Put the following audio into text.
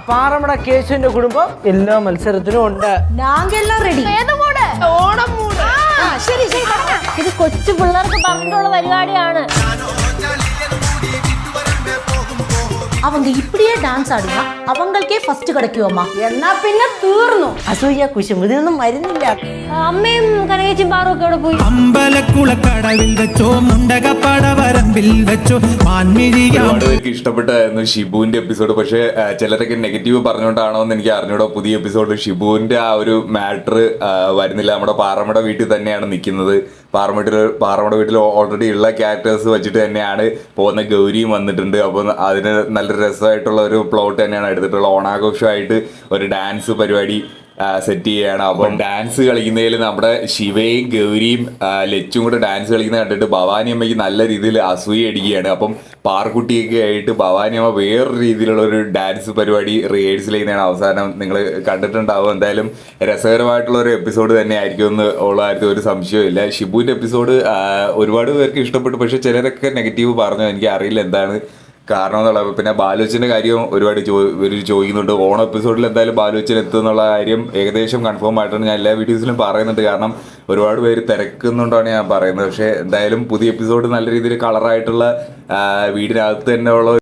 പാറമട കേശുവിന്റെ കുടുംബം എല്ലാ മത്സരത്തിനും ഉണ്ട്. ഇത് കൊച്ചു പിള്ളേർക്ക് പറഞ്ഞിട്ടുള്ള പരിപാടിയാണ്. அவங்க இப்படியே டான்ஸ் ஆடினா அவங்களுக்கே ஃபர்ஸ்ட் கிடைக்குமா? എന്നാ പിന്നെ തീർന്നു. അസൂയ കുശും ഇതൊന്നും മരുന്നില്ല. അമ്മയും കനകേച്ചും പാറൊക്കെ അവിടെ പോയി. അമ്പലക്കുളക്കടവിൽ വെച്ചോ മുണ്ടകപ്പടവരമ്പിൽ വെച്ചോ ഒരുപാട് പേർക്ക് ഇഷ്ടപ്പെട്ടായിരുന്നു ഷിബുവിന്റെ എപ്പിസോഡ്. പക്ഷെ ചിലരൊക്കെ നെഗറ്റീവ് പറഞ്ഞുകൊണ്ടാണോ എന്ന് എനിക്ക് അറിഞ്ഞൂടോ. പുതിയ എപ്പിസോഡ് ഷിബുവിന്റെ ആ ഒരു മാറ്റർ വരുന്നില്ല. നമ്മുടെ പാറമട വീട്ടിൽ തന്നെയാണ് നിൽക്കുന്നത്. പാറമട വീട്ടിൽ ഓൾറെഡി ഉള്ള ക്യാരക്ടേഴ്സ് വെച്ചിട്ട് തന്നെയാണ് പോകുന്ന. ഗൗരിയും വന്നിട്ടുണ്ട്. അപ്പോൾ അതിന് നല്ല രസമായിട്ടുള്ള ഒരു പ്ലോട്ട് തന്നെയാണ് എടുത്തിട്ടുള്ള. ഓണാഘോഷമായിട്ട് ഒരു ഡാൻസ് പരിപാടി സെറ്റ് ചെയ്യുകയാണ്. അപ്പം ഡാൻസ് കളിക്കുന്നതിൽ നമ്മുടെ ശിവയും ഗൗരിയും ലച്ചും കൂടെ ഡാൻസ് കളിക്കുന്നത് കണ്ടിട്ട് ഭവാനി അമ്മയ്ക്ക് നല്ല രീതിയിൽ അസൂയ അടിക്കുകയാണ്. അപ്പം പാർക്കുട്ടിയൊക്കെ ആയിട്ട് ഭവാനി അമ്മ വേറൊരു രീതിയിലുള്ള ഒരു ഡാൻസ് പരിപാടി റിഹേഴ്സൽ ചെയ്യുന്നതാണ് അവസാനം നിങ്ങൾ കണ്ടിട്ടുണ്ടാവും. എന്തായാലും രസകരമായിട്ടുള്ള ഒരു എപ്പിസോഡ് തന്നെ ആയിരിക്കും എന്ന് ഉള്ള കാര്യത്തിൽ ഒരു സംശയമില്ല. ഷിബുവിൻ്റെ എപ്പിസോഡ് ഒരുപാട് പേർക്ക് ഇഷ്ടപ്പെട്ടു. പക്ഷെ ചിലരൊക്കെ നെഗറ്റീവ് പറഞ്ഞു. എനിക്ക് അറിയില്ല എന്താണ് കാരണം എന്നുള്ളത്. പിന്നെ ബാലുവച്ചൻ്റെ കാര്യം ഒരുപാട് ചോദിക്കുന്നുണ്ട്. ഓണം എപ്പിസോഡിൽ എന്തായാലും ബാലുവച്ചൻ എത്തുന്നുള്ള കാര്യം ഏകദേശം കൺഫേം ആയിട്ടാണ് ഞാൻ എല്ലാ വീഡിയോസിലും പറയുന്നുണ്ട്. കാരണം ഒരുപാട് പേര് തിരക്കുന്നുണ്ടാണ് ഞാൻ പറയുന്നത്. പക്ഷേ എന്തായാലും പുതിയ എപ്പിസോഡ് നല്ല രീതിയിൽ കളറായിട്ടുള്ള വീടിനകത്ത് തന്നെ ഉള്ള